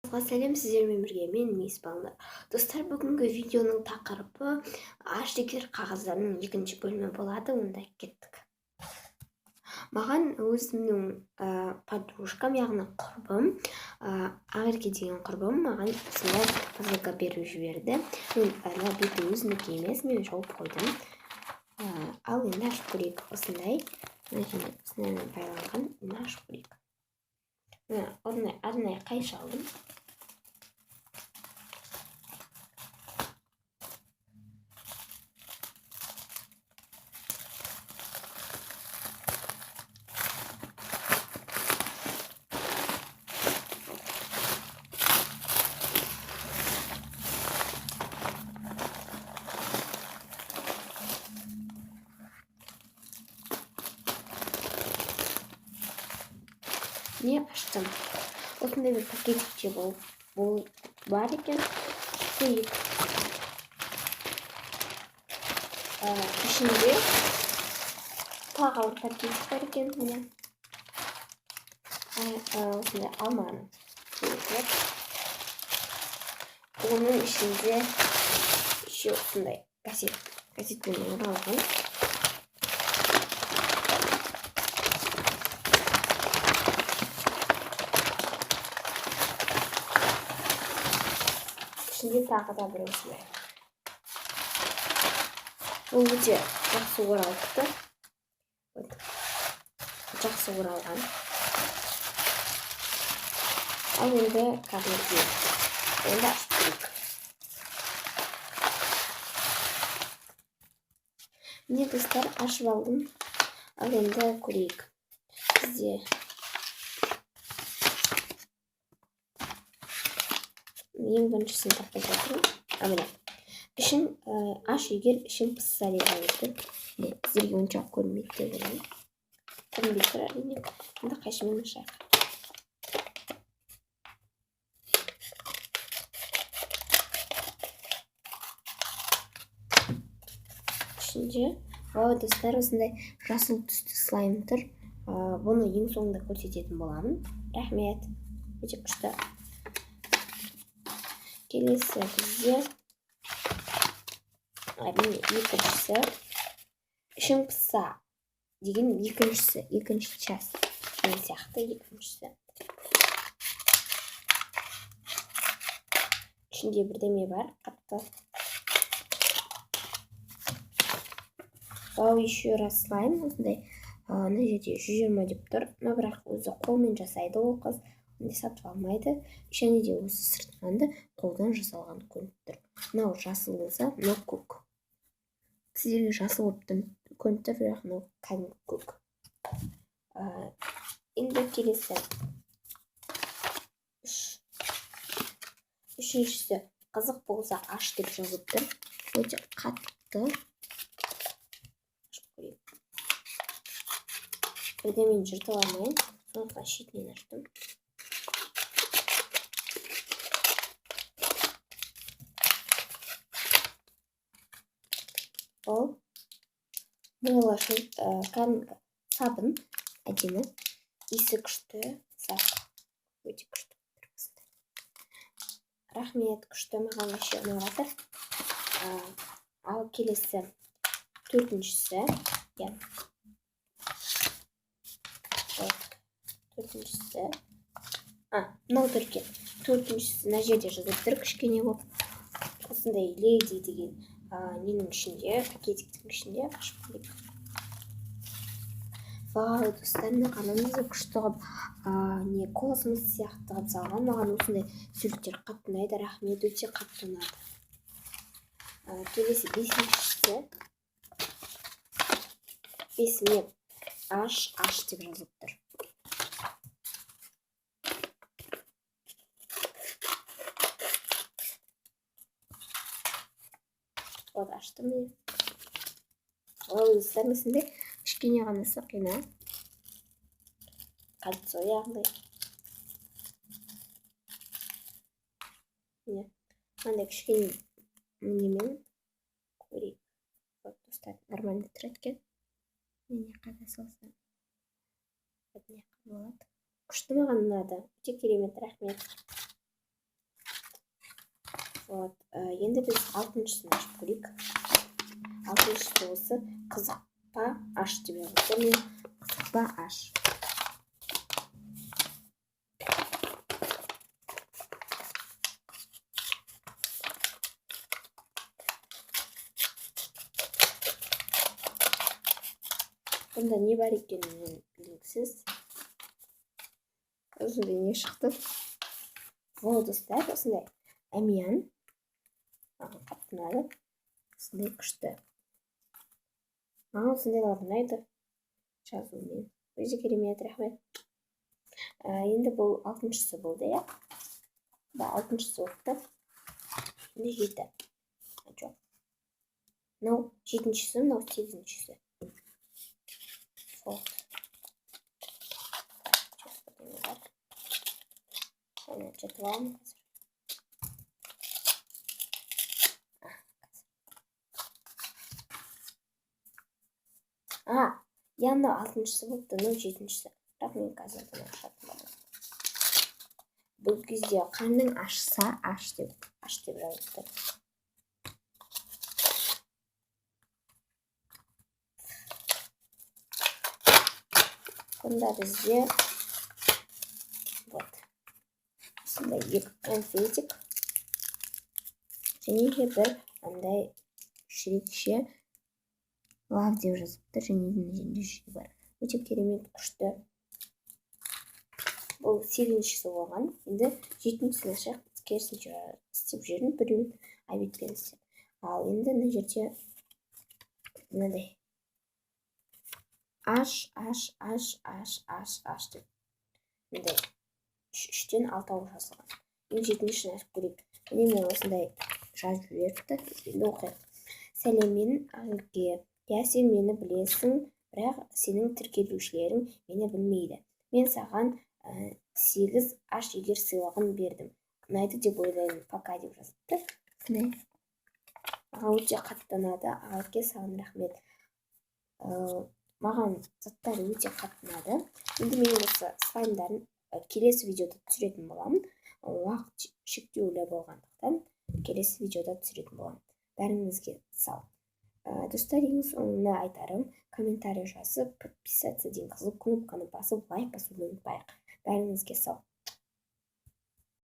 Сәлем, сіздермен бірге мен Мейс Балнар. Достар, бүгінгі видеоның тақырыбы аштекер қағаздарының екінші бөлімі болады. Онда кеттік. Маған өзімнің подружкам, яғни құрбым, Ақерке деген құрбым маған осындай посылка беріп жіберді. Мен беті өзінікі емес, мен жауып қойдым. Ал енді ашып көрейік. Осындай байланған. Енді ашып көрейік. Арнайы қайшы алдым. Не аштым. Осындай бір пакетикте бар екен. Көрейік. Ішінде тағы бір пакетик бар екен. Осындай алманы. Оның ішінде еще осындай газетпен оралған. Şimdi тағы да бір осылай. Ол өте жақсы оралыпты. Жақсы оралған. Ал енді кәдімгідей. Енді ашып көрейік. Міне достар, ашып алдым. Ал енді көрейік. Бізде ең біріншісін тақтай жатырмын. Міне. Ішін аш егер ішін пысса деп жазып тұр. Сіздерге оншалық көрінбейді деп ойлаймын. Көрінбей тұр әрине. Енді қайшымен ашайық. Ішінде достар, осындай жасыл түсті слайм тұр. Бұны ең соңында көрсететін боламын. Рахмет. Өте күшті. Келесі бізде екіншісі ішің пысса деген екінші час деген сияқты екіншісі. Ішінде бірдеме бар, қатты. Бау еще раз слайм, осындай мына жерде 120 деп тұр. Бірақ өзі қолмен жасайды ол қыз. Ондай сатып алмайды. Және де осы сыртынан да қолдан жасалған көрініп тұр. Мынау жасыл болса, мынау көк. Сіздерге жасыл болып көрініп тұр, бірақ мынау кәдімгі көк. Енді келесі. Үшіншісі қызық болса аш деп жазып тұр. Өте қатты. Бірде мен жыртып алмайын. Сондықтан шетінен аштым. Ол кәдімгі сабын әдемі, иісі күшті, өте күшті. Рахмет, күшті, маған вообще ұнап жатыр. Ал келесі төртіншісі. Мынау түрке. Төртіншісі мына жерде жазып тұр, кішкене болып. Осындай леди деген ненің ішінде, пакетиктің ішінде ашып көрейік. Вау, достар, қанымызды күшті қып, космос сияқты қып салған. Маған осындай суреттер қатты ұнайды. Рахмет, өте қатты ұнады. Келесі бесіншісі. Бесіне аш деп жазып тұр. Вот аштым мен. Ол өздеріңізінде кішкене ғана сақина. Кольцо яғни. Мынандай кішкене немен көрейік. Вот достар, нормально тұр екен. Мені қайда салсам. Болады. Күшті, маған ұнады. Өте керемет, рахмет. Вот, енді біз алтыншысын ашып көрейік. Алтыншысы осы қызық па аш деп жазылса, мен қызық па аш. Бұнда не бар екенін белгісіз. Осындай не шықты. Во, достар, осындай әмиян. Маған қатты ұнады. Осындай күшті. Маған осындайлар ұнайды. Жазуымен. Өзі керемет, рахмет. Енді бұл алтыншысы болды, иә? Бұл алтыншысы өтті. Енді 7. Жоқ. Мынау 7-шісі, мынау 8-шісі. Вот. Оны жатып аламын қазір. Я мынау 6-шысы болыпты, мынау 7-шісі. Бірақ мен қазір бұны ашатын боламын. Бұл кезде қарның ашса, аш деп жазылыпты. Бұнда бізде вот осындай 2 конфетик және де бір андай шірекше лав деп жазыпты, және де жүзі бар. Өте керемет күшті. Бұл 8-шісі болған. Енді 7-шісін ашайық. Керісінше істеп жүрмін, біреуін обедпен істеп. Ал енді мына жерде мынадай аш деп. Енді 3-тен 6 ауыр жазылған. Енді 7-шісін ашып көрейік. Міне мен осындай жазып жіберіпті. Енді оқайық. Сәлеммен Ағылге. Я, сен мені білесің, бірақ сенің тіркелушілерің мені білмейді. Мен саған 8 аш егер сыйлығын бердім. Ұнайды деп ойлаймын. Пока деп жазыпты. Маған өте қатты ұнады. Ағылге, саған рахмет. Маған заттар өте қатты ұнады. Енді мен осы слаймдарын келесі видеода түсіретін боламын. Уақыт шектеулі болғандықтан келесі видеода түсіретін боламын. Бәріңізге сау. Достар, ең соңында айтарым, комментарий жазып, подписаться деген қызыл кнопканы басып, лайк басуды ұмытпайық. Бәріңізге сау.